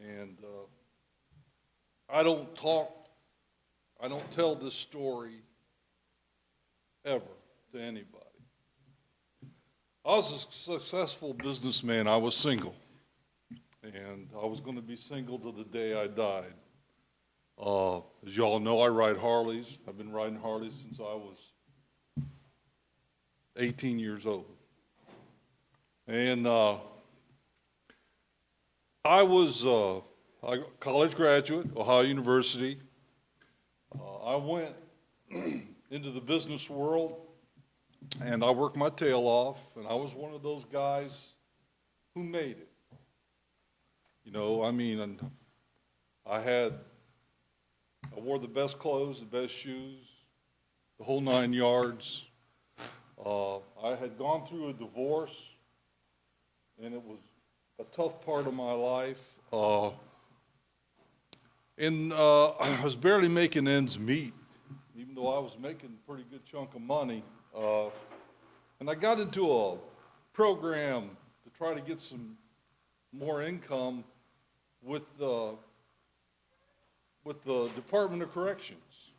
And I don't tell this story ever to anybody. I was a successful businessman. I was single. And I was going to be single till the day I died. As you all know, I ride Harleys. I've been riding Harleys since I was 18 years old. And I was a college graduate, Ohio University. I went into the business world, and I worked my tail off, and I was one of those guys who made it. You know, I mean, and I wore the best clothes, the best shoes, the whole 9 yards. I had gone through a divorce, and it was a tough part of my life. And I was barely making ends meet, even though I was making a pretty good chunk of money. And I got into a program to try to get some more income with the Department of Corrections.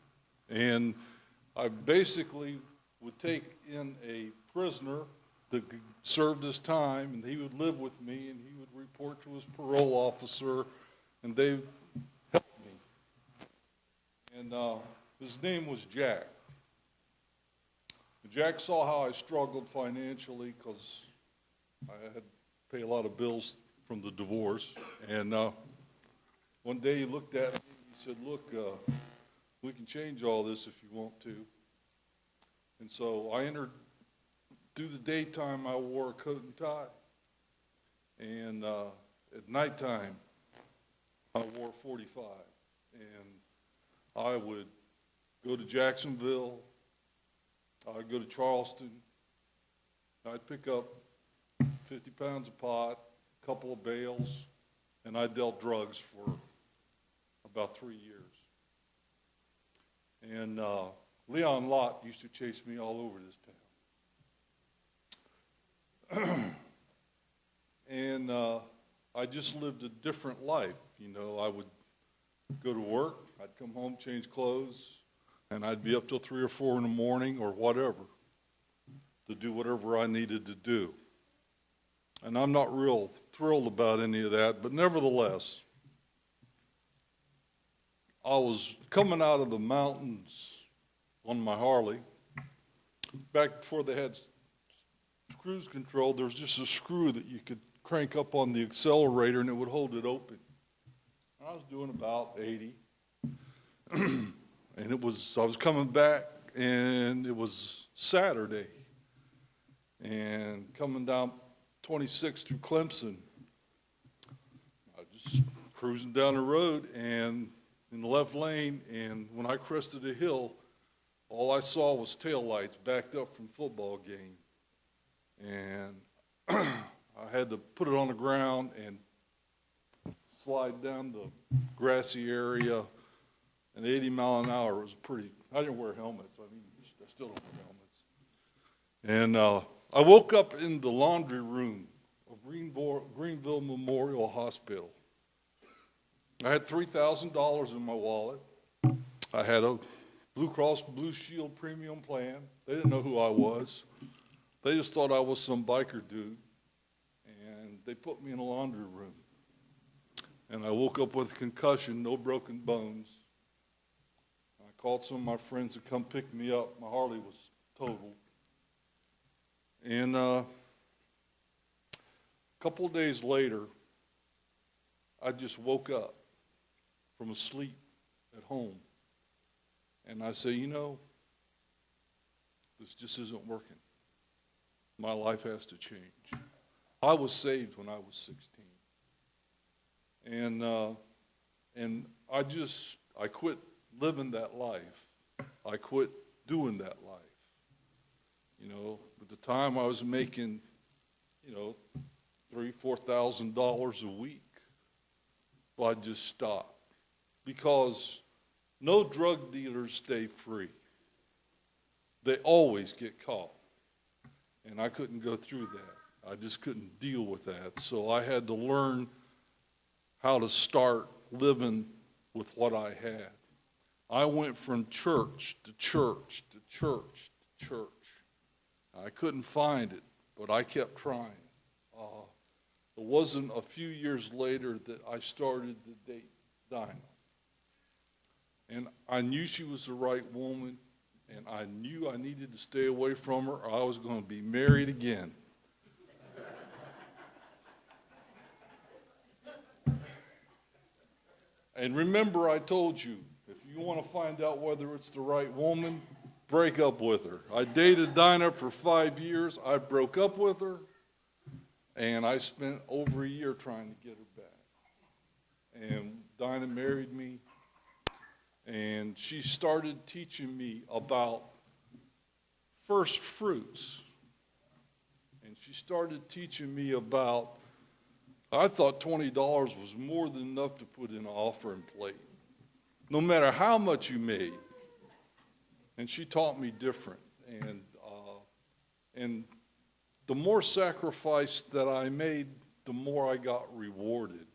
And I basically would take in a prisoner that served his time, and he would live with me, and he would report to his parole officer, and they helped me. And his name was Jack. Jack saw how I struggled financially because I had to pay a lot of bills from the divorce. And one day he looked at me and he said, "Look, we can change all this if you want to." And so I entered, through the daytime I wore a coat and tie. And at nighttime I wore 45. And I would go to Jacksonville, I'd go to Charleston, I'd pick up 50 pounds of pot, a couple of bales, and I dealt drugs for about 3 years. And Leon Lott used to chase me all over this town. And I just lived a different life. You know, I would go to work, I'd come home, change clothes, and I'd be up till 3 or 4 in the morning or whatever to do whatever I needed to do. And I'm not real thrilled about any of that, but nevertheless, I was coming out of the mountains on my Harley. Back before they had cruise control, there was just a screw that you could crank up on the accelerator and it would hold it open. I was doing about 80. And I was coming back, and it was Saturday. And coming down 26 through Clemson, I was just cruising down the road and in the left lane, and when I crested a hill, all I saw was taillights backed up from football game. And I had to put it on the ground and slide down the grassy area. And 80 mile an hour was pretty. I didn't wear helmets. I mean, I still don't wear helmets. And I woke up in the laundry room of Greenville Memorial Hospital. I had $3,000 in my wallet. I had a Blue Cross Blue Shield premium plan. They didn't know who I was. They just thought I was some biker dude. And they put me in a laundry room. And I woke up with a concussion, no broken bones. I called some of my friends to come pick me up. My Harley was totaled. And a couple of days later, I just woke up from a sleep at home. And I say, you know, this just isn't working. My life has to change. I was saved when I was 16. And I quit living that life. I quit doing that life. You know, at the time I was making, you know, $3,000-$4,000 a week. Well, I just stopped because no drug dealers stay free. They always get caught. And I couldn't go through that. I just couldn't deal with that. So I had to learn how to start living with what I had. I went from church to church to church to church. I couldn't find it, but I kept trying. It wasn't a few years later that I started to date Dinah. And I knew she was the right woman, and I knew I needed to stay away from her or I was going to be married again. And remember, I told you, if you want to find out whether it's the right woman, break up with her. I dated Dinah for 5 years. I broke up with her, and I spent over a year trying to get her back. And Dinah married me, and she started teaching me about first fruits. And she started teaching me about, I thought $20 was more than enough to put in an offering plate, no matter how much you made. And she taught me different. And the more sacrifice that I made, the more I got rewarded.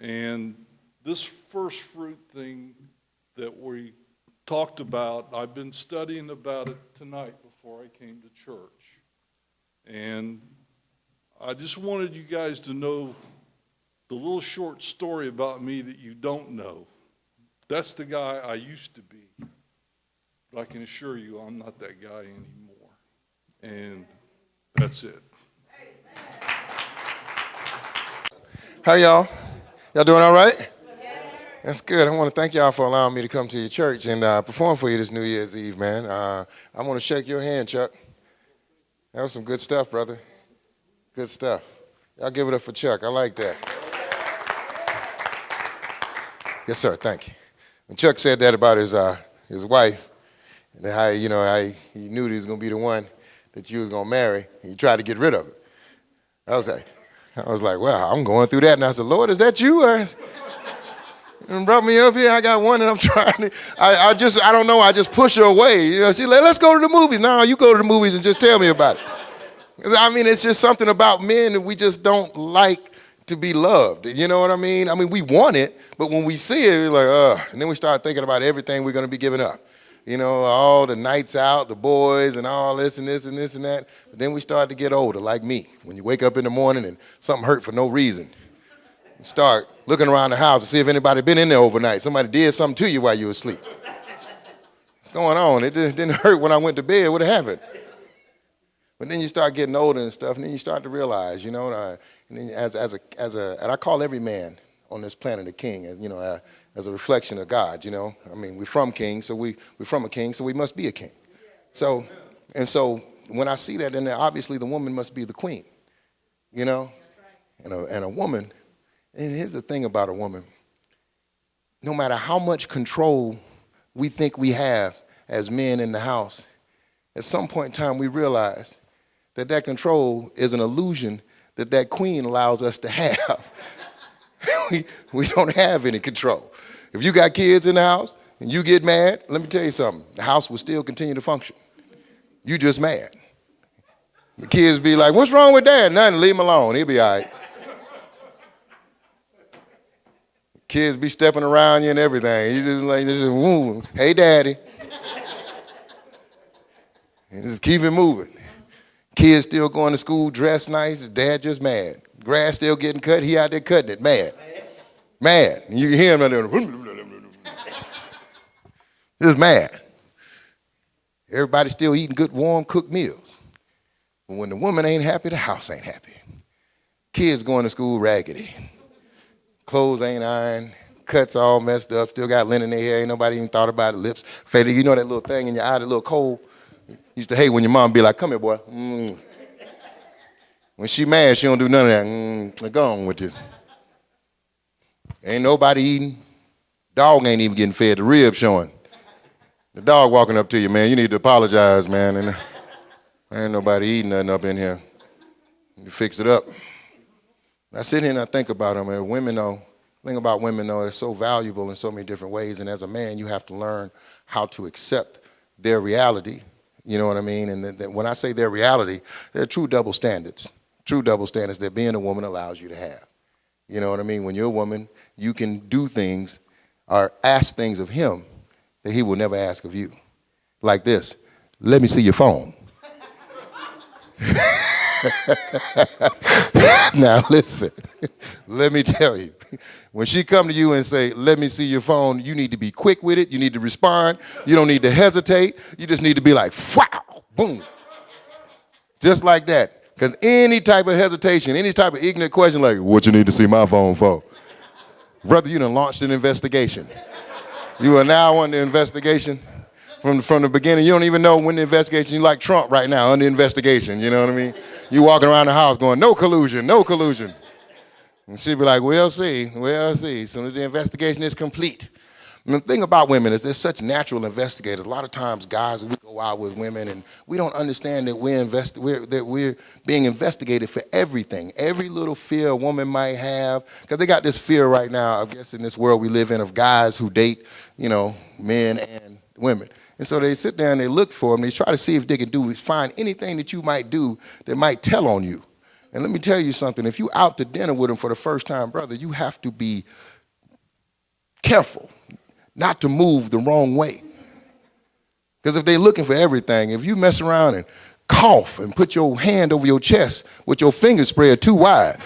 And this first fruit thing that we talked about, I've been studying about it tonight before I came to church. And I just wanted you guys to know the little short story about me that you don't know. That's the guy I used to be. But I can assure you I'm not that guy anymore. And that's it. How y'all? Y'all doing all right? That's good. I want to thank y'all for allowing me to come to your church and perform for you this New Year's Eve, man. I want to shake your hand, Chuck. That was some good stuff, brother. Good stuff. Y'all give it up for Chuck. I like that. Yes, sir. Thank you. When Chuck said that about his wife, and how he knew he was going to be the one that you was going to marry, and he tried to get rid of it. I was like, well, I'm going through that, and I said, Lord, is that you? And brought me up here. I got one, and I'm trying to. I don't know. I just push her away. You know, she's like, let's go to the movies. No, you go to the movies and just tell me about it. I mean, it's just something about men that we just don't like to be loved. You know what I mean? I mean, we want it, but when we see it, we're like, ugh. And then we start thinking about everything we're going to be giving up. You know, all the nights out, the boys, and all this and this and this and that. But then we start to get older, like me. When you wake up in the morning and something hurt for no reason, you start looking around the house to see if anybody been in there overnight. Somebody did something to you while you were asleep. What's going on? It didn't hurt when I went to bed. What happened? But then you start getting older and stuff, and then you start to realize, you know, and then and I call every man on this planet a king, as a reflection of God, you know. I mean, we're from kings, so we're from a king, so we must be a king. So when I see that, then obviously the woman must be the queen, you know. And a woman, and here's the thing about a woman, no matter how much control we think we have as men in the house, at some point in time we realize that control is an illusion that queen allows us to have. we don't have any control. If you got kids in the house and you get mad, let me tell you something, the house will still continue to function. You just mad. The kids be like, what's wrong with dad? Nothing, leave him alone, he'll be all right. Kids be stepping around you and everything. You just like, woo, hey daddy. And just keep it moving. Kids still going to school, dressed nice, his dad just mad. Grass still getting cut, he out there cutting it, mad. Mad. And you can hear him out there. Just mad. Everybody still eating good, warm, cooked meals. But when the woman ain't happy, the house ain't happy. Kids going to school raggedy. Clothes ain't ironed, cuts all messed up, still got lint in their hair, ain't nobody even thought about it, lips faded. You know that little thing in your eye, that little cold? Used to hate when your mom be like, come here, boy. When she mad, she don't do none of that. Go on with you. Ain't nobody eating. Dog ain't even getting fed. The rib showing. The dog walking up to you, man. You need to apologize, man. And ain't nobody eating nothing up in here. You fix it up. I sit here and I think about them. And women, though, the thing about women, though, is so valuable in so many different ways. And as a man, you have to learn how to accept their reality. You know what I mean? And when I say their reality, they're true double standards that being a woman allows you to have. You know what I mean? When you're a woman, you can do things or ask things of him that he will never ask of you. Like this, let me see your phone. Now listen, let me tell you, when she come to you and say, let me see your phone, you need to be quick with it. You need to respond. You don't need to hesitate. You just need to be like, wow, boom. Just like that. Because any type of hesitation, any type of ignorant question like, what you need to see my phone for? Brother, you done launched an investigation. You are now under investigation. From the beginning, you don't even know when the investigation, you like Trump right now, under investigation, you know what I mean? You walking around the house going, no collusion, no collusion. And she'd be like, we'll see, as soon as the investigation is complete. And the thing about women is they're such natural investigators. A lot of times guys, we go out with women and we don't understand that we're being investigated for everything. Every little fear a woman might have, because they got this fear right now, I guess in this world we live in, of guys who date, men and women. And so they sit down, they look for them, they try to see if they can find anything that you might do that might tell on you. And let me tell you something, if you out to dinner with them for the first time, brother, you have to be careful not to move the wrong way. Because if they're looking for everything, if you mess around and cough and put your hand over your chest with your fingers spread too wide.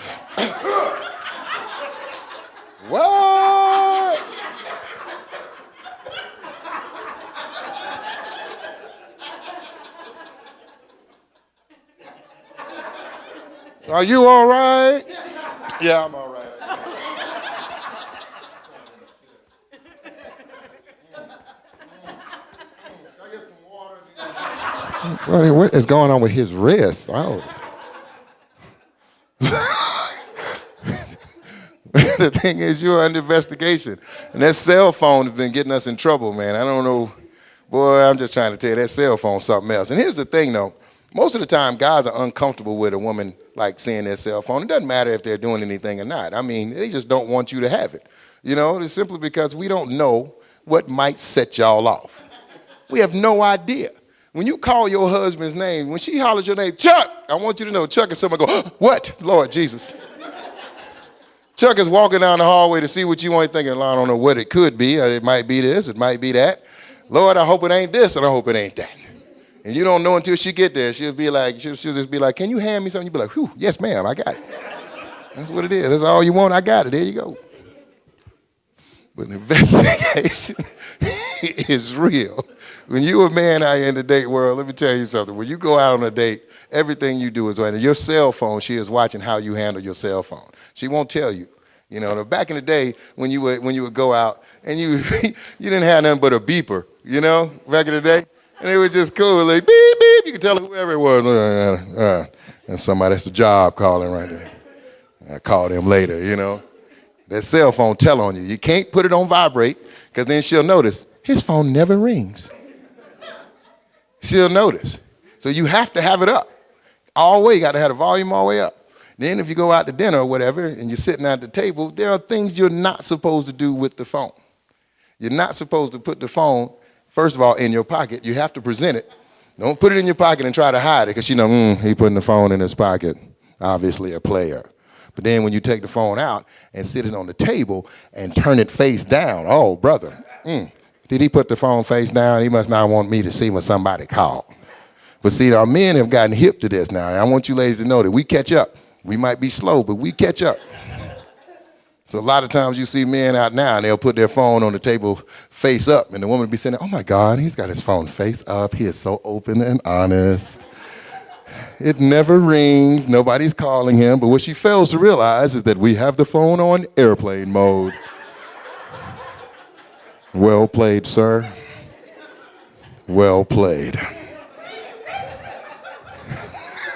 What? Are you all right? Yeah, I'm all right. Brother, what is going on with his wrist? Oh. The thing is, you're under investigation. And that cell phone has been getting us in trouble, man. I don't know. Boy, I'm just trying to tell you, that cell phone's something else. And here's the thing, though. Most of the time, guys are uncomfortable with a woman, like, seeing their cell phone. It doesn't matter if they're doing anything or not. I mean, they just don't want you to have it. It's simply because we don't know what might set y'all off. We have no idea. When you call your husband's name, when she hollers your name, Chuck, I want you to know, Chuck is someone go, what? Lord Jesus. Chuck is walking down the hallway to see what you want, thinking, I don't know what it could be. It might be this, it might be that. Lord, I hope it ain't this, and I hope it ain't that. And you don't know until she get there. She'll just be like, can you hand me something? You'll be like, whew, yes, ma'am, I got it. That's what it is. That's all you want, I got it. There you go. But the investigation is real. When you're a man out here in the date world, let me tell you something. When you go out on a date, everything you do is right. And your cell phone, she is watching how you handle your cell phone. She won't tell you. Back in the day when you would go out and you didn't have nothing but a beeper, back in the day. And it was just cool, like beep, beep. You could tell whoever it was. And that's the job calling right there. I call them later, That cell phone tell on you. You can't put it on vibrate because then she'll notice his phone never rings. She'll notice. So you have to have it up. All the way, you got to have the volume all the way up. Then if you go out to dinner or whatever and you're sitting at the table, there are things you're not supposed to do with the phone. You're not supposed to put the phone, first of all, in your pocket. You have to present it. Don't put it in your pocket and try to hide it because he putting the phone in his pocket. Obviously a player. But then when you take the phone out and sit it on the table and turn it face down, oh, brother, did he put the phone face down? He must not want me to see when somebody called. But see, our men have gotten hip to this now. I want you ladies to know that we catch up. We might be slow, but we catch up. So a lot of times you see men out now and they'll put their phone on the table face up and the woman will be saying, oh my God, he's got his phone face up. He is so open and honest. It never rings. Nobody's calling him. But what she fails to realize is that we have the phone on airplane mode. Well played, sir. Well played.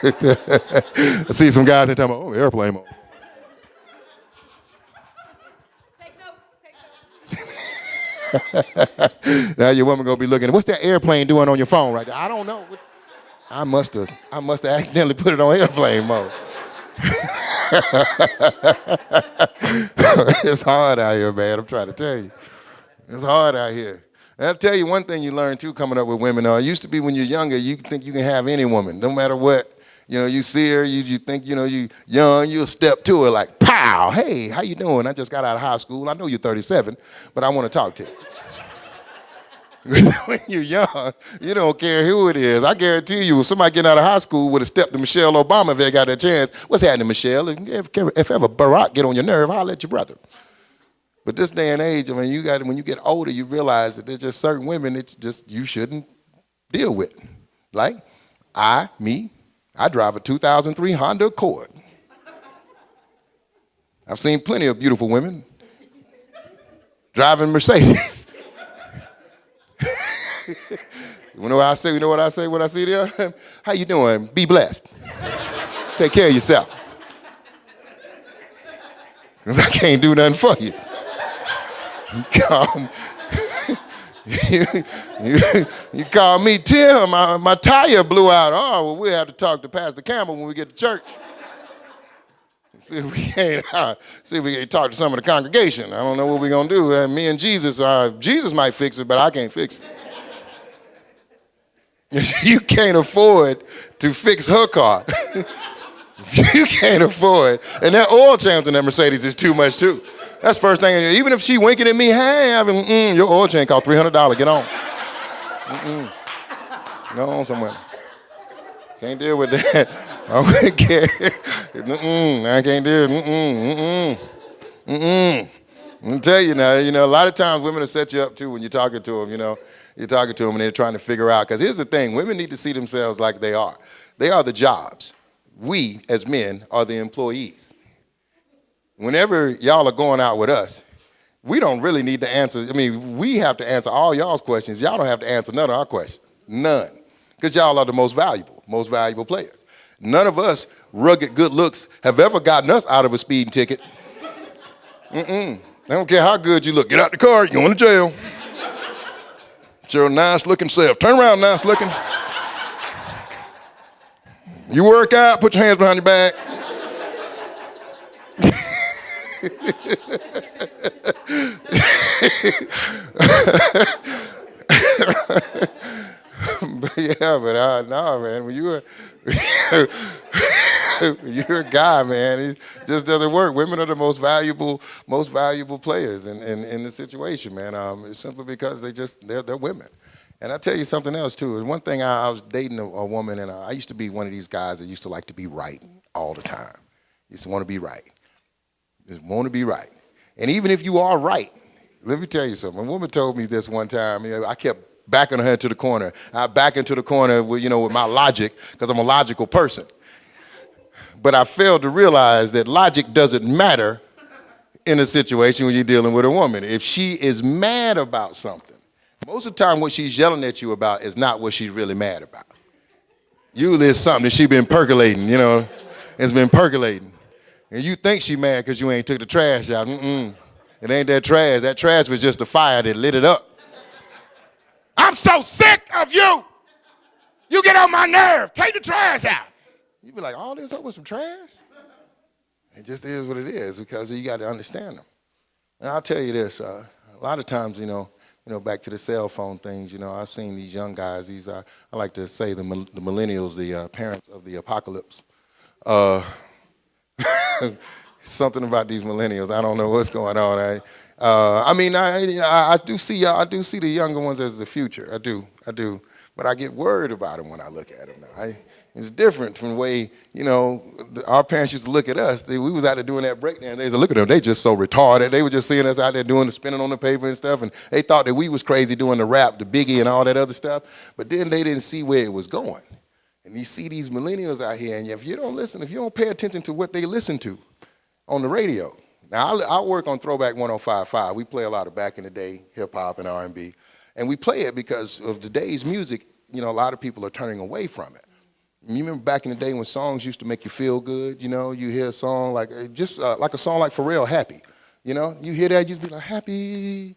I see some guys that talking about, airplane mode. Take notes. Now your woman gonna be looking, what's that airplane doing on your phone right there? I don't know. I must have accidentally put it on airplane mode. It's hard out here, man. I'm trying to tell you. It's hard out here. And I'll tell you one thing you learn, too, coming up with women. It used to be when you're younger, you think you can have any woman, no matter what. You know, you see her, you think, you know, you young, you'll step to her like, pow, hey, how you doing? I just got out of high school. I know you're 37, but I want to talk to you. When you're young, you don't care who it is. I guarantee you, if somebody getting out of high school would have stepped to Michelle Obama if they got that chance, what's happening, Michelle? If ever Barack get on your nerve, holler at your brother. But this day and age, I mean, when you get older, you realize that there's just certain women that just you shouldn't deal with. Like I drive a 2003 Honda Accord. I've seen plenty of beautiful women driving Mercedes. You know what I say? You know what I say when I see them? How you doing? Be blessed. Take care of yourself. Because I can't do nothing for you. You call me Tim, my tire blew out. Oh, well, we'll have to talk to Pastor Campbell when we get to church. See if we can't talk to some of the congregation. I don't know what we're going to do. Me and Jesus, Jesus might fix it, but I can't fix it. You can't afford to fix her car. You can't afford. And that oil change in that Mercedes is too much, too. That's the first thing. Even if she winking at me, hey, your oil change cost $300. Get on. Go on somewhere. Can't deal with that. I can't do it. I'm tell you now, a lot of times women will set you up too when you're talking to them, You're talking to them and they're trying to figure out, because here's the thing, women need to see themselves like they are. They are the jobs. We, as men, are the employees. Whenever y'all are going out with us, we don't really need to answer, we have to answer all y'all's questions. Y'all don't have to answer none of our questions. None. Because y'all are the most valuable players. None of us rugged good looks have ever gotten us out of a speeding ticket. I don't care how good you look. Get out the car, you're going to jail. It's your nice looking self. Turn around, nice looking. You work out, put your hands behind your back. No, man. When you're a guy, man, it just doesn't work. Women are the most valuable players in the situation, man. It's simply because they're women. And I'll tell you something else too. One thing, I was dating a woman, and I used to be one of these guys that used to like to be right all the time. Used to want to be right. Just want to be right. And even if you are right, let me tell you something. A woman told me this one time. I kept backing her into the corner. I back into the corner with my logic, because I'm a logical person. But I failed to realize that logic doesn't matter in a situation when you're dealing with a woman. If she is mad about something, most of the time what she's yelling at you about is not what she's really mad about. Usually it's something that she's been percolating, It's been percolating. And you think she mad because you ain't took the trash out. It ain't that trash. That trash was just a fire that lit it up. I'm so sick of you. You get on my nerve. Take the trash out. You be like, all this up with some trash? It just is what it is, because you got to understand them. And I'll tell you this, a lot of times, back to the cell phone things, I've seen these young guys, I like to say the millennials, the parents of the apocalypse. Something about these millennials, I don't know what's going on. I do see the younger ones as the future. I do. But I get worried about them when I look at them now. It's different from the way, our parents used to look at us. We was out there doing that breakdown. They used to look at them. They just so retarded. They were just seeing us out there doing the spinning on the paper and stuff, and they thought that we was crazy doing the rap, the Biggie and all that other stuff. But then they didn't see where it was going. And you see these millennials out here, and if you don't pay attention to what they listen to on the radio. Now, I work on Throwback 105.5. We play a lot of back in the day hip-hop and R&B. And we play it because of today's music, a lot of people are turning away from it. You remember back in the day when songs used to make you feel good, you hear a song like a song like Pharrell, Happy. You hear that, you just be like, happy.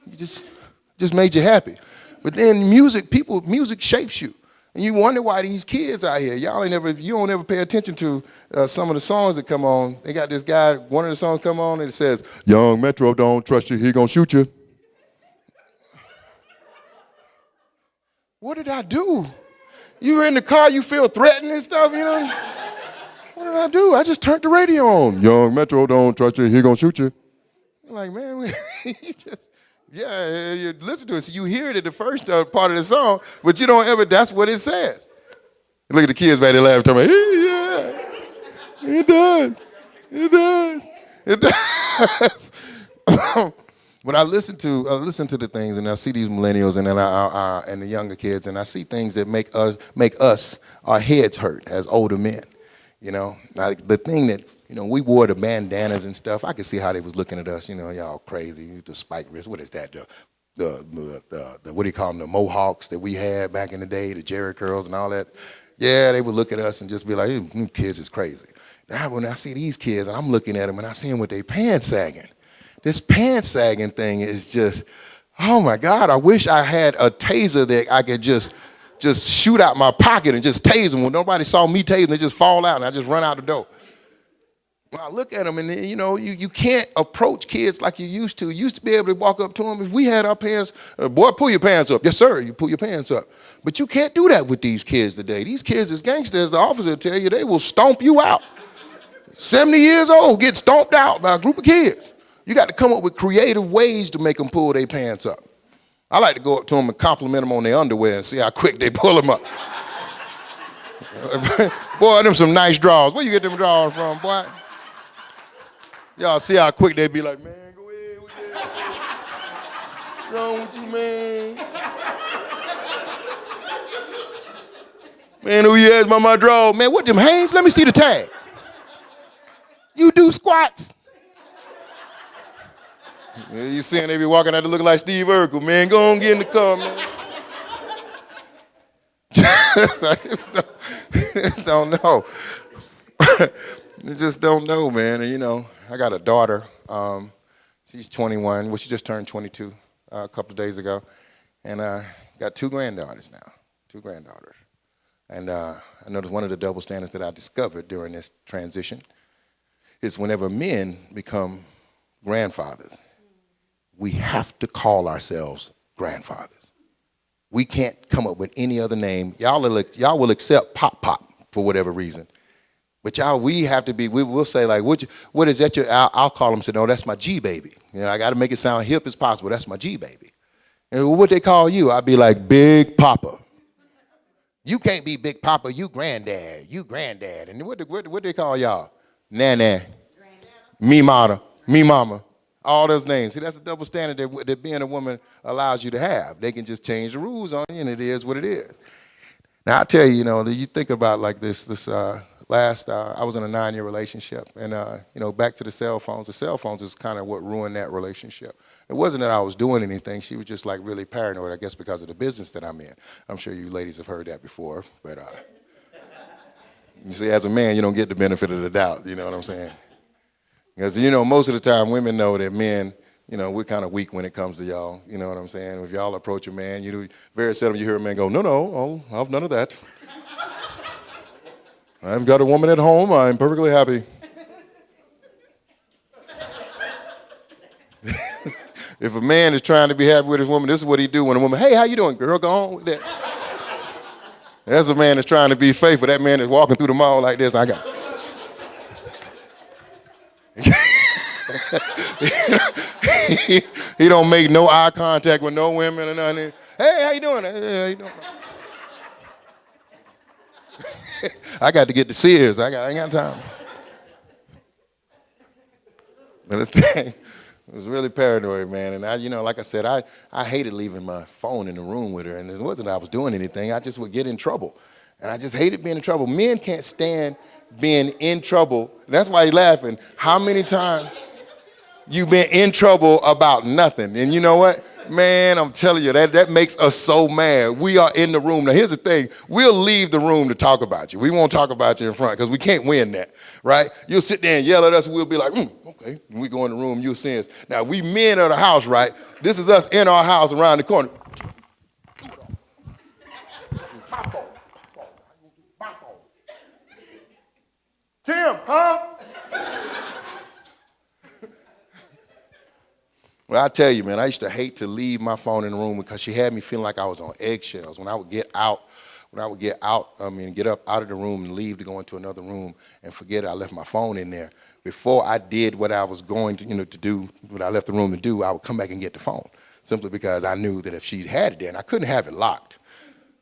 You just made you happy. But then music shapes you. And you wonder why these kids out here, you don't ever pay attention to some of the songs that come on. They got this guy, one of the songs come on and it says, Young Metro don't trust you, he gonna shoot you. What did I do? You were in the car, you feel threatened and stuff, you know? What did I do? I just turned the radio on. Young Metro, don't trust you, he gonna shoot you. I'm like, man, you just, yeah, you listen to it. So you hear it in the first part of the song, but you don't ever, that's what it says. Look at the kids back there laughing, talking about, yeah, it does. It does. It does. But I listen to the things, and I see these millennials, and then and the younger kids, and I see things that make us our heads hurt as older men. You know, like the thing that we wore the bandanas and stuff. I could see how they was looking at us. You know, y'all crazy. The spike wrist. What is that? The what do you call them? The mohawks that we had back in the day, the Jerry curls and all that. Yeah, they would look at us and just be like, "Them kids is crazy." Now when I see these kids and I'm looking at them and I see them with their pants sagging. This pants sagging thing is just, oh my God, I wish I had a taser that I could just shoot out my pocket and just tase them. When nobody saw me tase them, they just fall out and I just run out the door. When I look at them and you can't approach kids like you used to. You used to be able to walk up to them. If we had our pants, boy, pull your pants up. Yes, sir, you pull your pants up. But you can't do that with these kids today. These kids is gangsters. The officer will tell you they will stomp you out. 70 years old, get stomped out by a group of kids. You got to come up with creative ways to make them pull their pants up. I like to go up to them and compliment them on their underwear and see how quick they pull them up. Boy, them some nice drawers. Where you get them drawers from, boy? Y'all see how quick they be like, man, go ahead with that. What's wrong with you, man? Man, who you asked about my drawers? Man, what them Hanes? Let me see the tag. You do squats. Yeah, you seeing they be walking out to look like Steve Urkel, man. Go on, get in the car, man. I just don't know. I just don't know, man. And I got a daughter. She's 21. Well, she just turned 22 a couple of days ago. And got two granddaughters now, two granddaughters. And I noticed one of the double standards that I discovered during this transition is whenever men become grandfathers, we have to call ourselves grandfathers. We can't come up with any other name. Y'all will accept Pop for whatever reason. But we have to be, we'll say like, what is that? I'll call them and say, no, that's my G-baby. I got to make it sound hip as possible. That's my G-baby. And what they call you, I'd be like, Big Papa. You can't be Big Papa, you granddad. And what they call y'all? Nana, me mama, all those names. See, that's a double standard that being a woman allows you to have. They can just change the rules on you, and it is what it is. Now, I tell you, you think about like this last, I was in a 9-year relationship, and, back to the cell phones. The cell phones is kind of what ruined that relationship. It wasn't that I was doing anything. She was just like really paranoid, I guess, because of the business that I'm in. I'm sure you ladies have heard that before, but you see, as a man, you don't get the benefit of the doubt, you know what I'm saying? Because, most of the time women know that men, we're kind of weak when it comes to y'all, you know what I'm saying? If y'all approach a man, very seldom you hear a man go, no, I'll have none of that. I've got a woman at home, I'm perfectly happy. If a man is trying to be happy with his woman, this is what he do when a woman, hey, how you doing, girl? Go on with that. That's a man that's trying to be faithful. That man is walking through the mall like this. He don't make no eye contact with no women or nothing. Hey, how you doing? Hey, how you doing? I got to get to Sears. I ain't got time. And the thing, it was really paranoid, man. And like I said, I hated leaving my phone in the room with her. And it wasn't that I was doing anything. I just would get in trouble. And I just hated being in trouble. Men can't stand being in trouble. That's why he's laughing. How many times you've been in trouble about nothing? And you know what? Man, I'm telling you, that makes us so mad. We are in the room. Now, here's the thing. We'll leave the room to talk about you. We won't talk about you in front because we can't win that, right? You'll sit there and yell at us, and we'll be like, okay. And we go in the room, you'll see us. Now, we men of the house, right? This is us in our house around the corner. Tim, huh? Well, I tell you, man, I used to hate to leave my phone in the room because she had me feeling like I was on eggshells. When I would get out when I would get up out of the room and leave to go into another room and forget I left my phone in there. Before I did what I was going to, to do, what I left the room to do, I would come back and get the phone, simply because I knew that if she had it there, and I couldn't have it locked.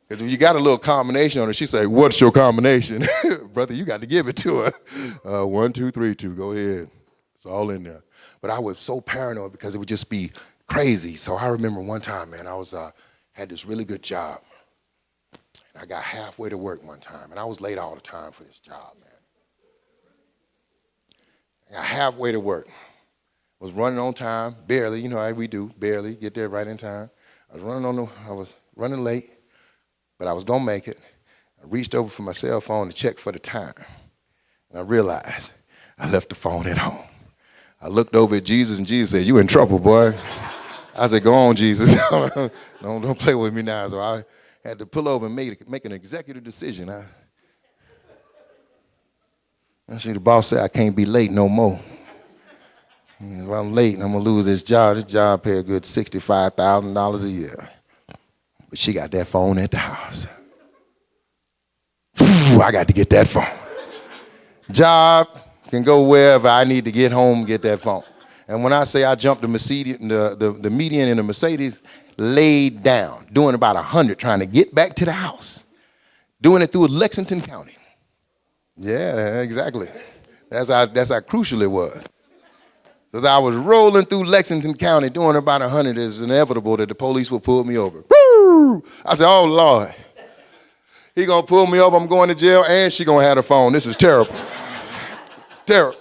Because if you got a little combination on it, she say, "What's your combination?" Brother, you got to give it to her. 1, 2, 3, 2, go ahead. It's all in there. But I was so paranoid because it would just be crazy. So I remember one time, man, I had this really good job. And I got halfway to work one time, and I was late all the time for this job, man. I got halfway to work. Was running on time, barely, how we do, barely, get there right in time. I was running late, but I was gonna make it. I reached over for my cell phone to check for the time. And I realized I left the phone at home. I looked over at Jesus, and Jesus said, "You in trouble, boy." I said, "Go on, Jesus. don't play with me now." So I had to pull over and make an executive decision. I see the boss said I can't be late no more. If I'm late, I'm gonna lose this job. This job pay a good $65,000 a year. But she got that phone at the house. I got to get that phone. Job can go wherever I need to get home and get that phone. And when I say I jumped the median in the Mercedes, laid down, doing about 100, trying to get back to the house, doing it through Lexington County. Yeah, exactly. That's how crucial it was. So as I was rolling through Lexington County, doing about 100, it's inevitable that the police will pull me over. Woo! I said, "Oh, Lord. He gonna pull me over, I'm going to jail, and she gonna have the phone. This is terrible." It's terrible.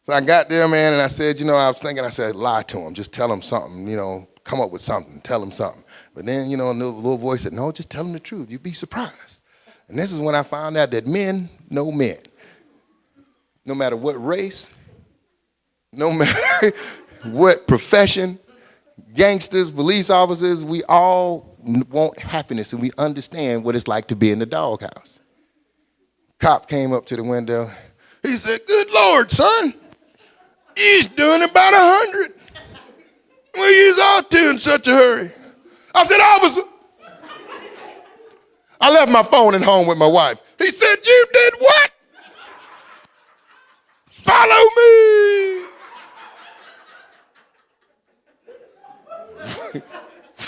So I got there, man, and I said, I was thinking, I said, lie to him. Just tell him something, come up with something, tell him something. But then, a little voice said, "No, just tell him the truth. You'd be surprised." And this is when I found out that men know men. No matter what race, no matter what profession, gangsters, police officers, we all want happiness, and we understand what it's like to be in the doghouse. Cop came up to the window. He said, "Good Lord, son. He's doing about 100. Where you out to in such a hurry?" I said, "Officer, I left my phone at home with my wife." He said, "You did what?" "Follow me."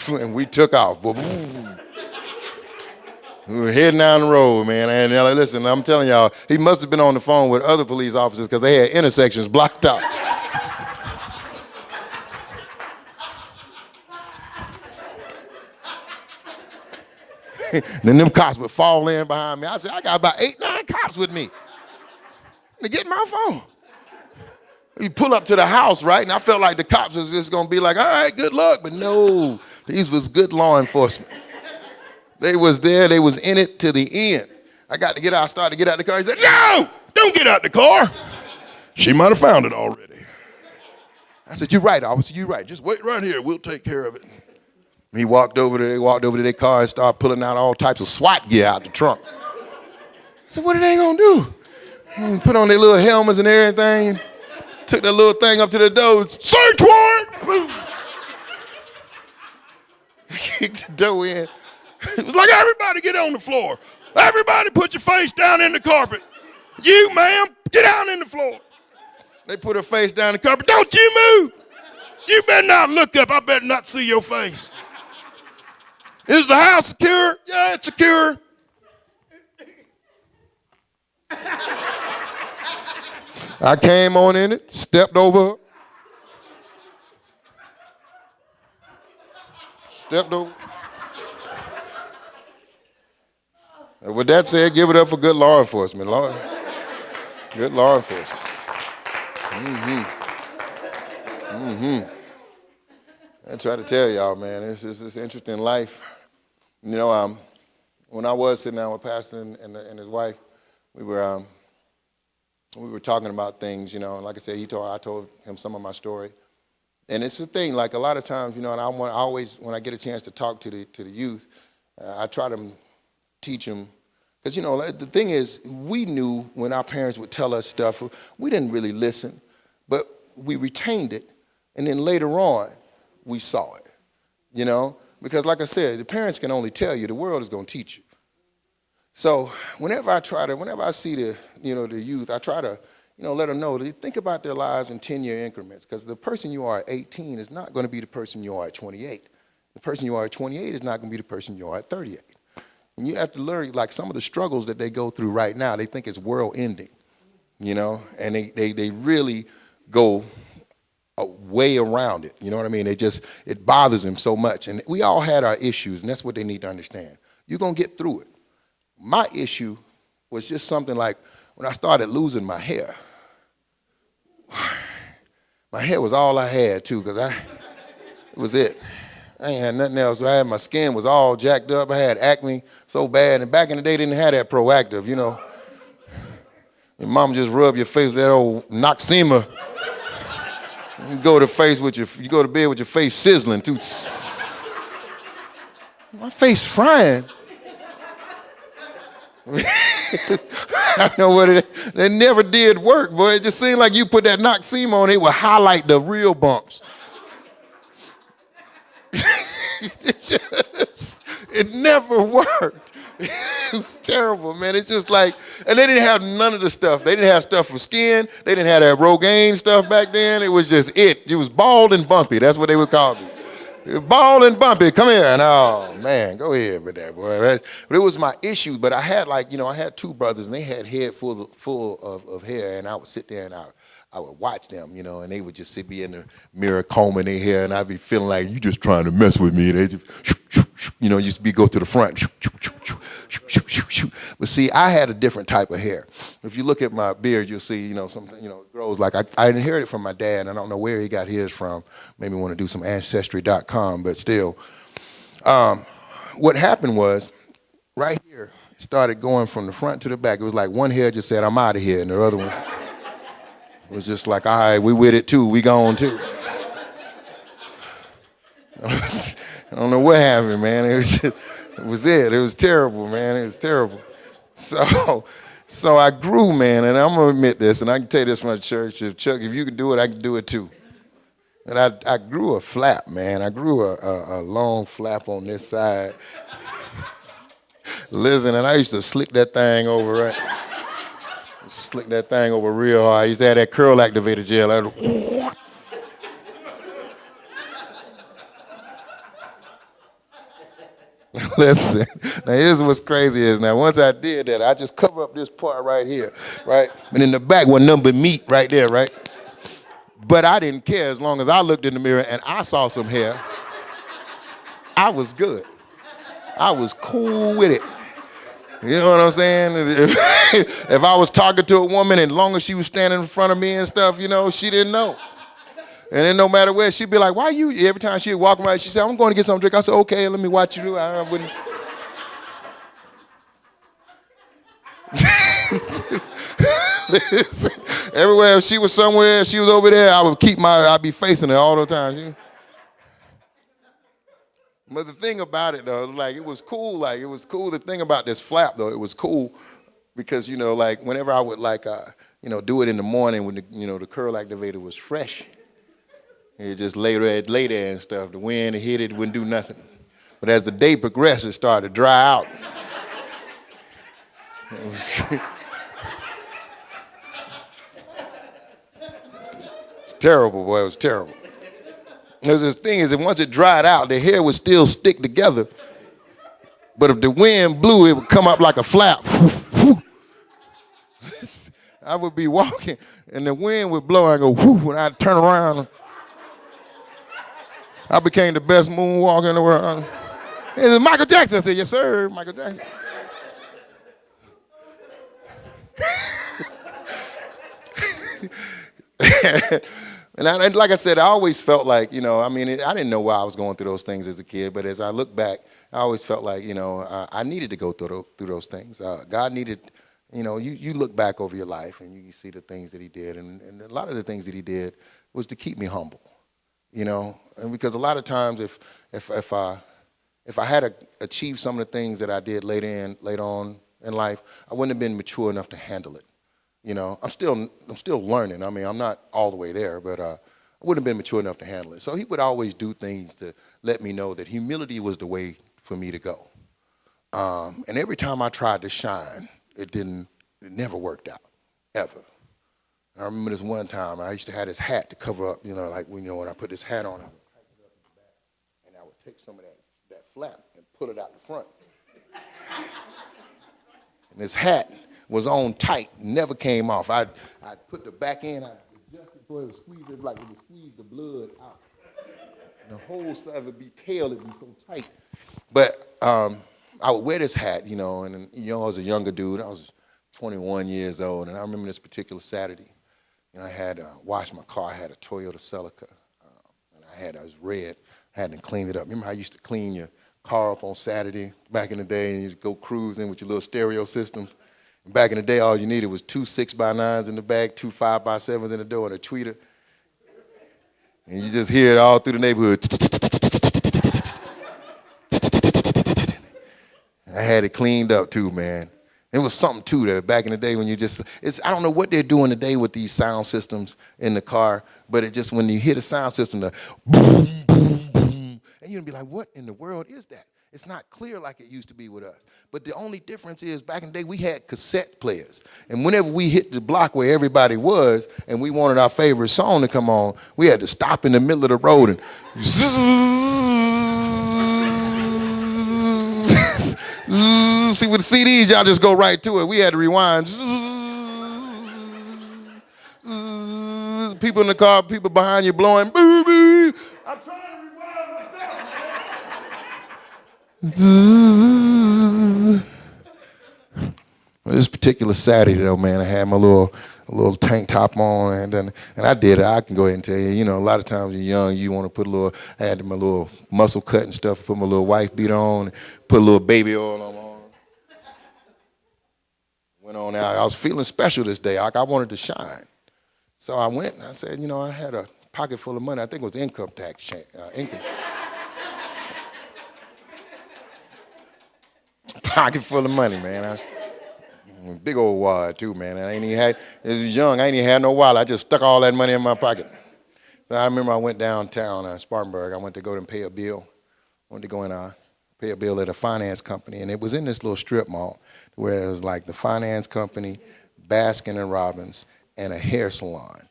And we took off. We were heading down the road, man. And listen, I'm telling y'all, he must have been on the phone with other police officers because they had intersections blocked out. Then them cops would fall in behind me. I said, "I got about 8, 9 cops with me to get my phone." You pull up to the house, right? And I felt like the cops was just gonna be like, "All right, good luck." But no, these was good law enforcement. They was there, they was in it to the end. I got to get out, I started to get out the car. He said, "No, don't get out the car. She might have found it already." I said, "You're right, officer, you're right. Just wait right here, we'll take care of it." He walked over to, they walked over to their car and started pulling out all types of SWAT gear out the trunk. I said, "What are they gonna do?" And put on their little helmets and everything. Took that little thing up to the door. "Search warrant!" Kicked the door in. It was like, "Everybody get on the floor. Everybody put your face down in the carpet. You, ma'am, get down in the floor." They put her face down in the carpet. "Don't you move. You better not look up. I better not see your face." "Is the house secure?" "Yeah, it's secure." I came on in it, stepped over. Stepped over. And with that said, give it up for good law enforcement. Good law enforcement. I try to tell y'all, man, it's interesting life. When I was sitting down with Pastor and his wife, we were talking about things, and like I said, I told him some of my story. And it's the thing, like a lot of times, and I always, when I get a chance to talk to the youth, I try to teach them, because, the thing is, we knew when our parents would tell us stuff, we didn't really listen, but we retained it, and then later on, we saw it, because like I said, the parents can only tell you, the world is going to teach you. So whenever I see the youth, I try to, let them know to think about their lives in 10-year increments, because the person you are at 18 is not going to be the person you are at 28. The person you are at 28 is not going to be the person you are at 38. And you have to learn, like, some of the struggles that they go through right now, they think it's world ending, and they really go a way around it. You know what I mean? It bothers them so much. And we all had our issues, and that's what they need to understand. You're going to get through it. My issue was just something like when I started losing my hair. My hair was all I had, too, because it was it. I ain't had nothing else. My skin was all jacked up. I had acne so bad. And back in the day, they didn't have that Proactive, Your mom just rub your face with that old Noxema. You go to bed with your face sizzling, too. My face frying. I know what it is. It never did work, boy. It just seemed like you put that Noxema on, it would highlight the real bumps. It never worked. It was terrible, man. It's just like, and they didn't have none of the stuff. They didn't have stuff for skin. They didn't have that Rogaine stuff back then. It was just it. It was bald and bumpy. That's what they would call me. Bald and bumpy, come here. And oh, man, go ahead with that, boy. But it was my issue. But I had I had two brothers, and they had head full of hair, and I would sit there and I would watch them, and they would just be in the mirror combing their hair, and I'd be feeling like, you just trying to mess with me. They just, used to go to the front. But see, I had a different type of hair. If you look at my beard, you'll see, something, it grows like, I inherited it from my dad. I don't know where he got his from. Maybe want to do some Ancestry.com, but still. What happened was, right here, it started going from the front to the back. It was like one hair just said, I'm out of here, and the other ones, it was just like, all right, we with it too, we gone too. I don't know what happened, man. It was it. It was terrible, man. It was terrible. So I grew, man, and I'm gonna admit this, and I can tell you this from the church. Chuck, if you can do it, I can do it too. And I grew a flap, man. I grew a long flap on this side. Listen, and I used to slick that thing over, right? Slick that thing over real hard. I used to have that curl activator gel. Listen, now here's what's crazy is, now once I did that, I just cover up this part right here, right? And in the back was nothing but meat right there, right? But I didn't care as long as I looked in the mirror and I saw some hair. I was good. I was cool with it. You know what I'm saying? If I was talking to a woman and as long as she was standing in front of me and stuff, she didn't know. And then no matter where, she'd be like, why you? Every time she'd walk around, she'd say, I'm going to get something to drink. I said, okay, let me watch you do it. I wouldn't. Everywhere, if she was somewhere, if she was over there, I'd be facing her all the time. But the thing about it, though, like, it was cool. Like, it was cool. The thing about this flap, though, it was cool because, like, whenever I would, like, do it in the morning when the curl activator was fresh, it just lay there and stuff. The wind hit it, wouldn't do nothing. But as the day progressed, it started to dry out. It's terrible, boy. It was terrible. This thing is that once it dried out, the hair would still stick together. But if the wind blew, it would come up like a flap. I would be walking, and the wind would blow, and I go, whoo, and I'd turn around. I became the best moonwalker in the world. Is it Michael Jackson? I said, yes, sir, Michael Jackson. And like I said, I always felt like, I didn't know why I was going through those things as a kid, but as I look back, I always felt like, I needed to go through those things. God needed, you look back over your life and you see the things that he did, and a lot of the things that he did was to keep me humble, and because a lot of times if I had achieved some of the things that I did later on in life, I wouldn't have been mature enough to handle it. I'm still learning. I mean, I'm not all the way there, but I wouldn't have been mature enough to handle it. So he would always do things to let me know that humility was the way for me to go. And every time I tried to shine, it never worked out, ever. I remember this one time, I used to have this hat to cover up, like when I put this hat on, I would tighten it up in the back, and I would take some of that flap and pull it out the front. And this hat was on tight, never came off. I'd put the back end, I'd adjust it so it would squeeze it like it would squeeze the blood out. And the whole side would be pale, it'd be so tight. But I would wear this hat, and I was a younger dude. I was 21 years old, and I remember this particular Saturday. I had washed my car. I had a Toyota Celica, and it was red. I had to clean it up. Remember how you used to clean your car up on Saturday back in the day, and you'd go cruising with your little stereo systems? And back in the day, all you needed was 2 6x9s in the back, 2 5x7s in the door, and a tweeter. And you just hear it all through the neighborhood. I had it cleaned up too, man. It was something too that back in the day when I don't know what they're doing today with these sound systems in the car, but it just, when you hear the sound system, the boom, boom, boom, and you'll be like, what in the world is that? It's not clear like it used to be with us. But the only difference is back in the day we had cassette players. And whenever we hit the block where everybody was and we wanted our favorite song to come on, we had to stop in the middle of the road and see, with the CDs, y'all just go right to it. We had to rewind. People in the car, people behind you blowing. I'm trying to rewind myself. This particular Saturday, though, man, I had my little tank top on, and I did it. I can go ahead and tell you, a lot of times you're young, you want to I had my little muscle cut and stuff, put my little wife beat on, put a little baby oil on my arm. Went on out. I was feeling special this day. I wanted to shine. So I went and I said, I had a pocket full of money. I think it was income tax income. Pocket full of money, man. Big old wad too, man. I ain't even had, as I was young, I ain't even had no wallet. I just stuck all that money in my pocket. So I remember I went downtown Spartanburg. I went to go and pay a bill. I went to go and pay a bill at a finance company, and it was in this little strip mall where it was like the finance company, Baskin and Robbins, and a hair salon.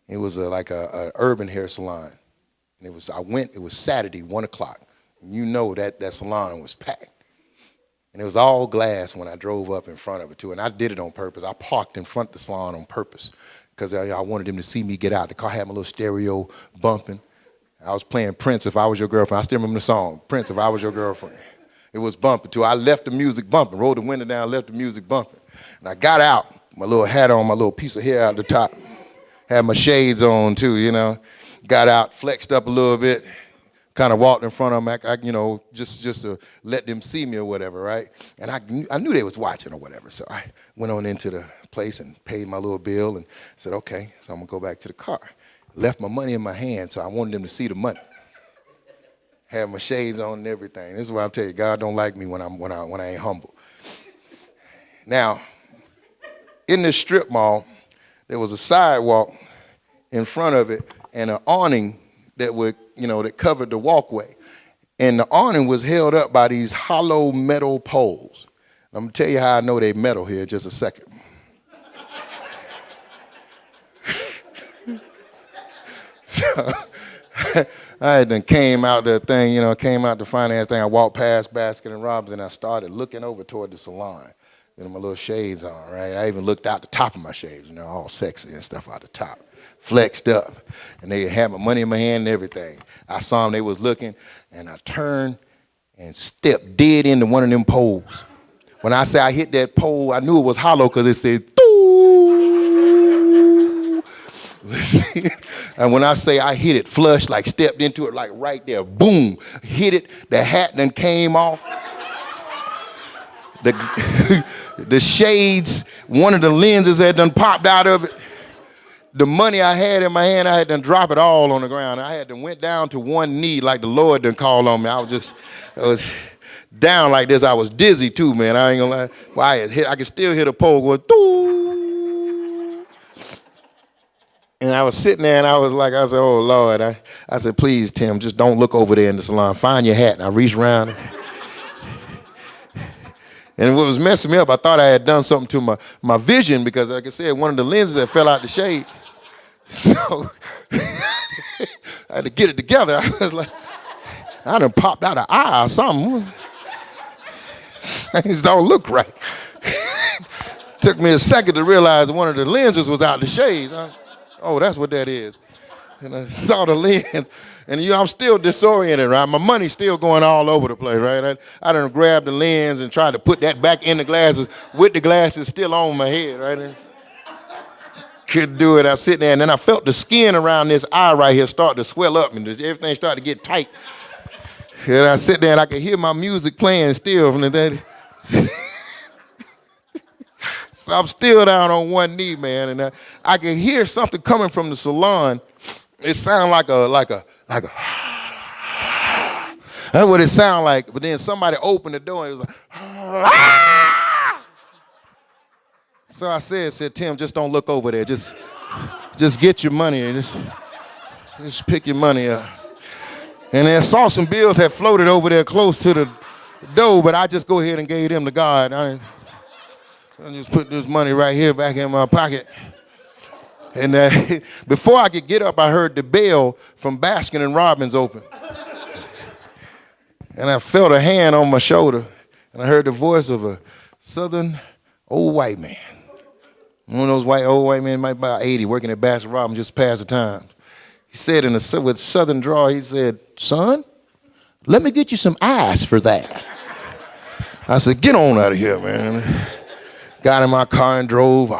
It was like a urban hair salon. And it was Saturday, 1 o'clock. And that salon was packed. And it was all glass when I drove up in front of it, too. And I did it on purpose. I parked in front of the salon on purpose because I wanted them to see me get out. The car had my little stereo bumping. I was playing Prince, If I Was Your Girlfriend. I still remember the song, Prince, If I Was Your Girlfriend. It was bumping, too. I left the music bumping, rolled the window down, left the music bumping. And I got out, my little hat on, my little piece of hair out the top. Had my shades on, too, Got out, flexed up a little bit. Kind of walked in front of them, just to let them see me or whatever, right? And I knew they was watching or whatever, so I went on into the place and paid my little bill and said, okay, so I'm gonna go back to the car. Left my money in my hand, so I wanted them to see the money. Had my shades on and everything. This is why I'm telling you, God don't like me when I ain't humble. Now, in this strip mall, there was a sidewalk in front of it and an awning that covered the walkway. And the awning was held up by these hollow metal poles. I'm gonna tell you how I know they metal here in just a second. So I done came out the thing, came out the finance thing. I walked past Baskin and Robbins and I started looking over toward the salon. My little shades on, right? I even looked out the top of my shades, all sexy and stuff out the top. Flexed up, and they had my money in my hand and everything. I saw them, they was looking, and I turned and stepped dead into one of them poles. When I say I hit that pole, I knew it was hollow because it said, doo. And when I say I hit it flush, like stepped into it, like right there, boom, hit it, the hat done came off. The shades, one of the lenses had done popped out of it. The money I had in my hand, I had to drop it all on the ground. I had to went down to one knee like the Lord done called on me. I was down like this. I was dizzy too, man. I ain't gonna lie. Well, I could still hear the pole going, doo. And I was sitting there and I said, oh Lord. I said, please, Tim, just don't look over there in the salon. Find your hat. And I reached around And what was messing me up, I thought I had done something to my vision because, like I said, one of the lenses that fell out the shade. So I had to get it together. I was like, I done popped out an eye or something. Things don't look right. Took me a second to realize one of the lenses was out the shades. Oh, that's what that is. And I saw the lens, and I'm still disoriented, right? My money's still going all over the place, right? I done grabbed the lens and tried to put that back in the glasses with the glasses still on my head, right? And couldn't do it. I was sitting there, and then I felt the skin around this eye right here start to swell up, and everything started to get tight. And I sit there, and I could hear my music playing still from the So I'm still down on one knee, man, and I could hear something coming from the salon. It sounded like a that's what it sounded like. But then somebody opened the door and it was like, ah! So I said, Tim, just don't look over there. Just get your money and just pick your money up. And then I saw some bills had floated over there close to the door, but I just go ahead and gave them to God. I just put this money right here back in my pocket. And before I could get up, I heard the bell from Baskin and Robbins open. And I felt a hand on my shoulder, and I heard the voice of a southern old white man. One of those old white men, might be about 80, working at Baskin Robbins just past the time. He said with southern drawl, he said, son, let me get you some ice for that. I said, get on out of here, man. Got in my car and drove.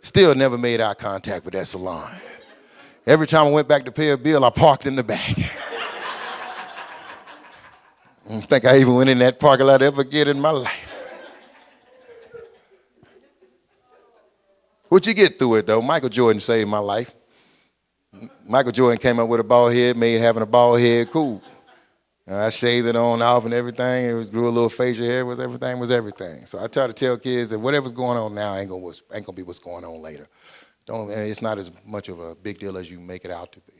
Still never made eye contact with that salon. Every time I went back to pay a bill, I parked in the back. I don't think I even went in that parking lot ever again in my life. What you get through it, though? Michael Jordan saved my life. Michael Jordan came up with a bald head, made having a bald head cool. I shaved it on off and everything. It grew a little facial hair. Everything was everything. So I try to tell kids that whatever's going on now ain't gonna be what's going on later. It's not as much of a big deal as you make it out to be.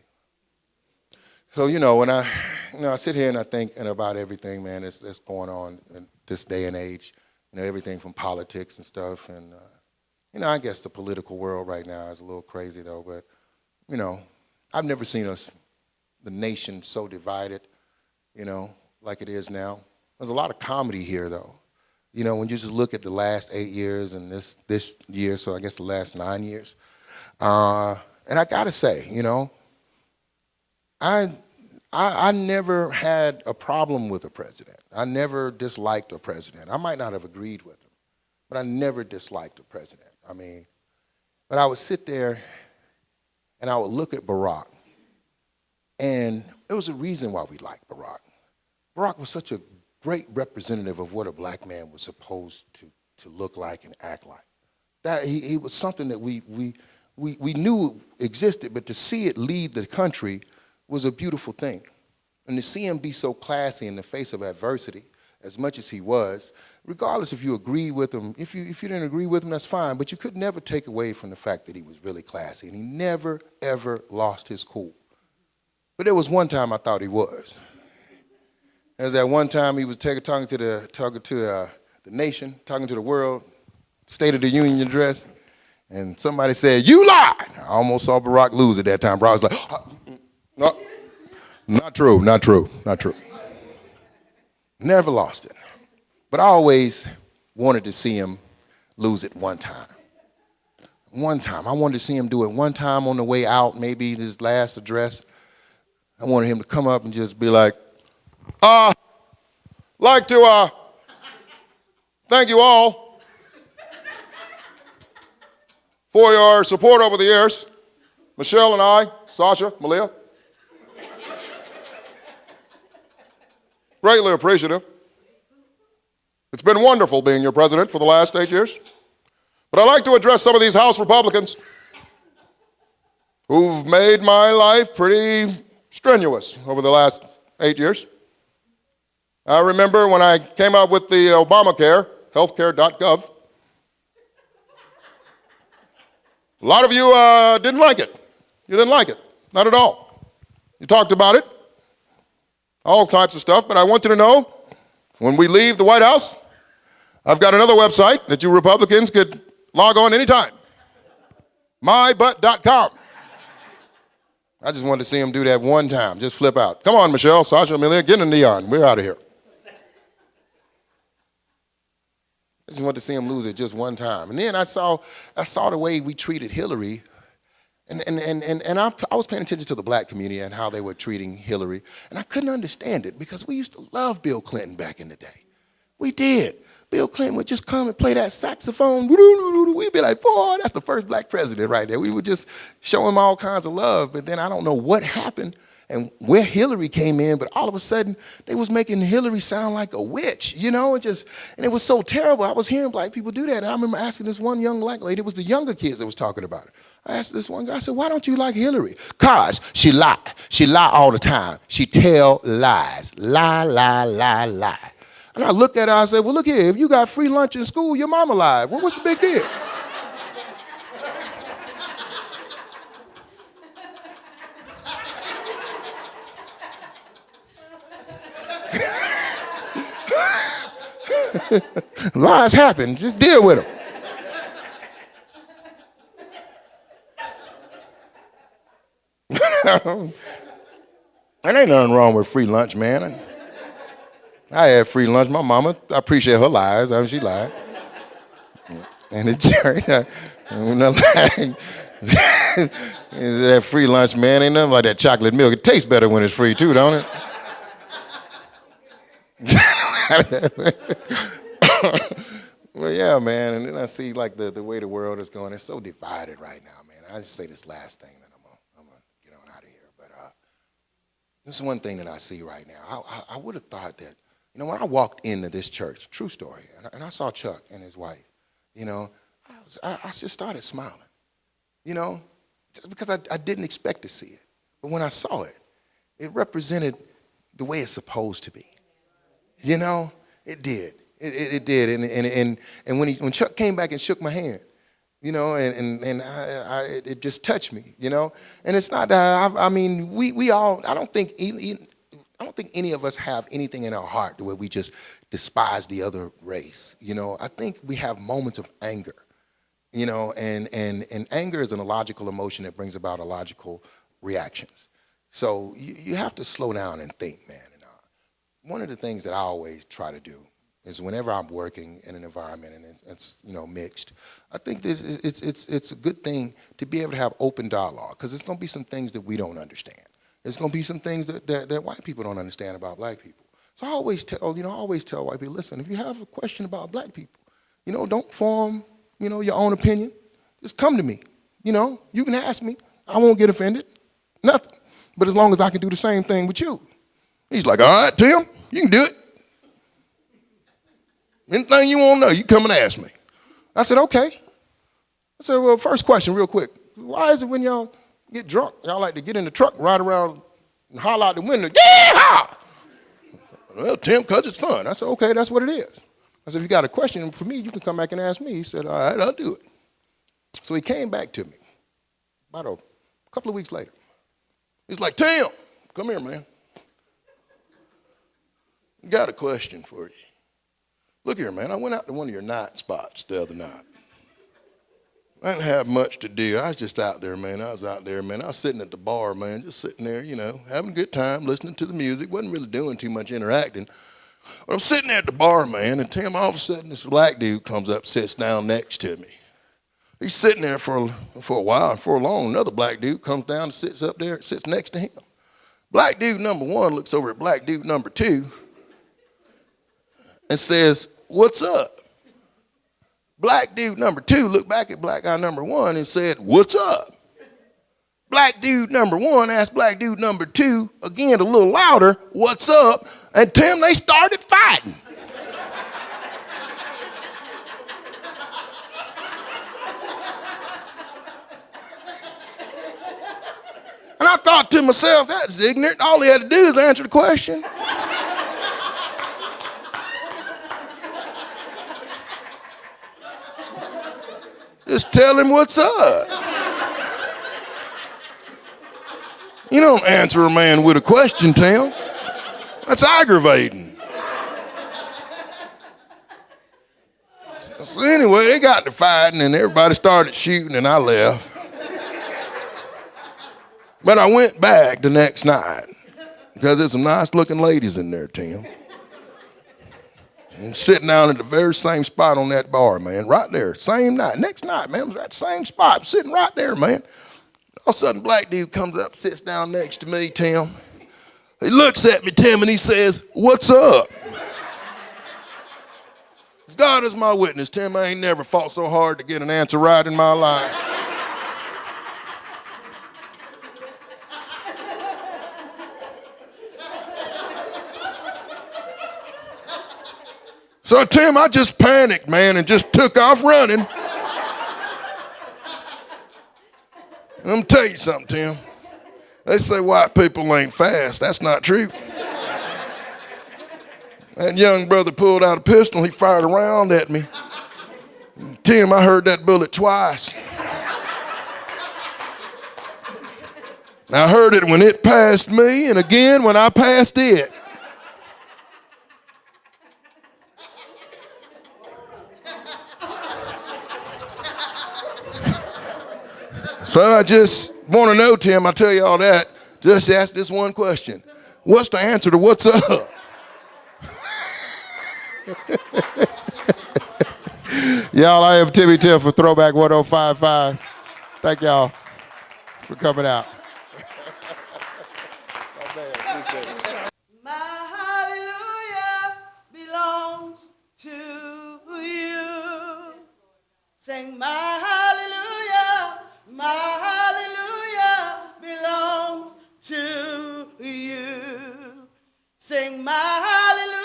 So when I sit here and I think about everything, man, that's going on in this day and age. Everything from politics and stuff, and I guess the political world right now is a little crazy though. But I've never seen the nation so divided. Like it is now. There's a lot of comedy here, though. When you just look at the last 8 years and this year, so I guess the last 9 years. And I gotta say, I never had a problem with a president. I never disliked a president. I might not have agreed with him, but I never disliked a president. But I would sit there and I would look at Barack, and there was a reason why we liked Barack. Barack was such a great representative of what a black man was supposed to look like and act like. That he was something that we knew existed, but to see it lead the country was a beautiful thing. And to see him be so classy in the face of adversity, as much as he was, regardless if you agreed with him, if you didn't agree with him, that's fine, but you could never take away from the fact that he was really classy, and he never, ever lost his cool. But there was one time I thought he was. There was that one time he was talking to the nation, talking to the world, State of the Union address, and somebody said, "You lied." I almost saw Barack lose at that time. Barack was like, "No, not true, not true, not true." Never lost it. But I always wanted to see him lose it one time. One time. I wanted to see him do it one time on the way out, maybe his last address. I wanted him to come up and just be like, like to thank you all for your support over the years. Michelle and I, Sasha, Malia. Greatly appreciative. It's been wonderful being your president for the last 8 years. But I'd like to address some of these House Republicans who've made my life pretty strenuous over the last 8 years. I remember when I came out with the Obamacare, healthcare.gov, a lot of you didn't like it. You didn't like it, not at all. You talked about it, all types of stuff, but I want you to know, when we leave the White House, I've got another website that you Republicans could log on anytime. mybutt.com. I just wanted to see him do that one time, just flip out. Come on, Michelle, Sasha, Amelia, get in the neon. We're out of here. I just wanted to see him lose it just one time. And then I saw the way we treated Hillary, and I was paying attention to the black community and how they were treating Hillary, and I couldn't understand it because we used to love Bill Clinton back in the day. We did. Bill Clinton would just come and play that saxophone. We'd be like, boy, that's the first black president right there. We would just show him all kinds of love. But then I don't know what happened and where Hillary came in, but all of a sudden they was making Hillary sound like a witch, and it was so terrible. I was hearing black people do that. And I remember asking this one young black lady, it was the younger kids that was talking about it. I asked this one guy, I said, why don't you like Hillary? 'Cause she lie. She lie all the time. She tell lies. Lie, lie, lie, lie. And I looked at her, I said, well, look here, if you got free lunch in school, your mama lied. Well, what's the big deal? Lies happen, just deal with them. There ain't nothing wrong with free lunch, man. I had free lunch. My mama, I appreciate her lies. I mean, she lied. And the church, that free lunch, man, ain't nothing like that chocolate milk. It tastes better when it's free too, don't it? Well, yeah, man, and then I see like the way the world is going. It's so divided right now, man. I just say this last thing, then I'm gonna get on out of here. But this is one thing that I see right now. I would have thought that, when I walked into this church, true story, and I saw Chuck and his wife, I just started smiling, just because I didn't expect to see it. But when I saw it, it represented the way it's supposed to be. It did. It did. And when Chuck came back and shook my hand, it just touched me, And it's not that, we all, I don't think any of us have anything in our heart where we just despise the other race. I think we have moments of anger, and anger is an illogical emotion that brings about illogical reactions. So you have to slow down and think, man. And one of the things that I always try to do is whenever I'm working in an environment and it's mixed, I think that it's a good thing to be able to have open dialogue, because there's going to be some things that we don't understand. There's going to be some things that white people don't understand about black people. So I always tell white people, listen, if you have a question about black people, don't form, your own opinion. Just come to me. You can ask me. I won't get offended. Nothing. But as long as I can do the same thing with you. He's like, all right, Tim, you can do it. Anything you want to know, you come and ask me. I said, okay. I said, well, first question real quick. Why is it when y'all get drunk, y'all like to get in the truck, ride around and holler out the window, yeah! Well, Tim, because it's fun. I said, okay, that's what it is. I said, if you got a question for me, you can come back and ask me. He said, all right, I'll do it. So he came back to me about a couple of weeks later. He's like, Tim, come here, man. Got a question for you. Look here, man, I went out to one of your night spots the other night. I didn't have much to do. I was just out there, man. I was sitting at the bar, man, just sitting there, having a good time, listening to the music. Wasn't really doing too much interacting. But I'm sitting there at the bar, man, and Tim, all of a sudden, this black dude comes up, sits down next to me. He's sitting there for a while, and for long, another black dude comes down and sits up there, sits next to him. Black dude number one looks over at black dude number two and says, what's up? Black dude number two looked back at black guy number one and said, what's up? Black dude number one asked black dude number two, again a little louder, what's up? And Tim, they started fighting. And I thought to myself, that's ignorant. All he had to do is answer the question. Just tell him what's up. You don't answer a man with a question, Tim. That's aggravating. So anyway, they got to fighting and everybody started shooting and I left. But I went back the next night because there's some nice looking ladies in there, Tim. And sitting down at the very same spot on that bar, man, right there, same night. Next night, man, was at the same spot, sitting right there, man. All of a sudden, black dude comes up, sits down next to me, Tim. He looks at me, Tim, and he says, "What's up?" God is my witness, Tim, I ain't never fought so hard to get an answer right in my life. So, Tim, I just panicked, man, and just took off running. And I'm gonna tell you something, Tim. They say white people ain't fast. That's not true. That young brother pulled out a pistol. He fired around at me. And Tim, I heard that bullet twice. I heard it when it passed me and again when I passed it. So I just want to know, Tim, I tell you all that, just ask this one question. What's the answer to what's up? Y'all, I am Timmy Tiff for Throwback 1055. Thank y'all for coming out. My hallelujah belongs to you. Sing my hallelujah belongs to you. Sing my hallelujah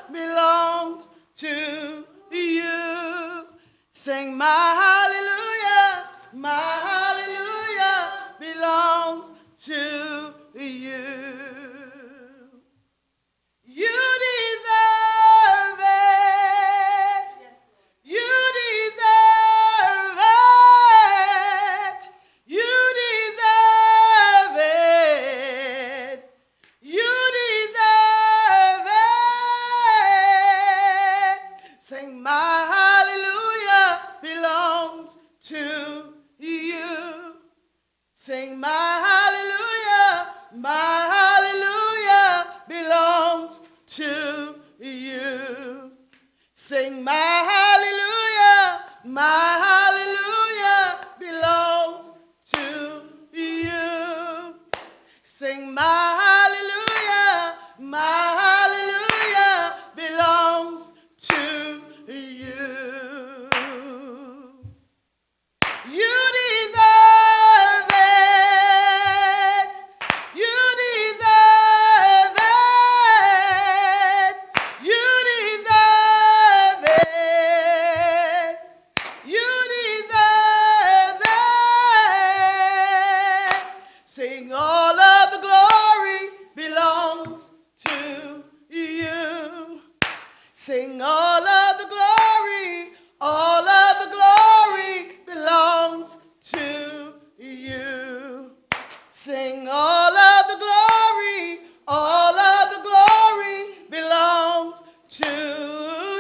belongs to you. Sing my hallelujah belongs to you. You deserve it. You deserve it. You deserve it. You deserve it. Sing my hallelujah belongs to you. Sing my hallelujah belongs to you. Sing my hallelujah belongs to you. Sing my hallelujah belongs to you. You deserve it. You deserve it. You deserve it. You deserve it. Sing all of the glory belongs to you. Sing all of the glory, all of the glory belongs to you. Sing all of the glory, all of the glory belongs to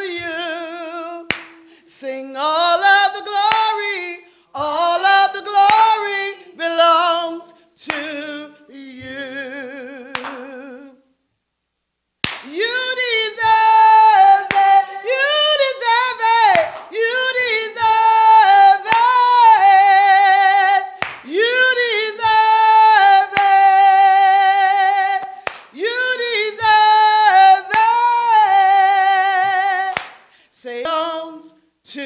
you. Sing all of the glory, all of the glory belongs to you. You deserve it. You deserve it. You deserve it. You deserve it. You deserve it. Say belongs to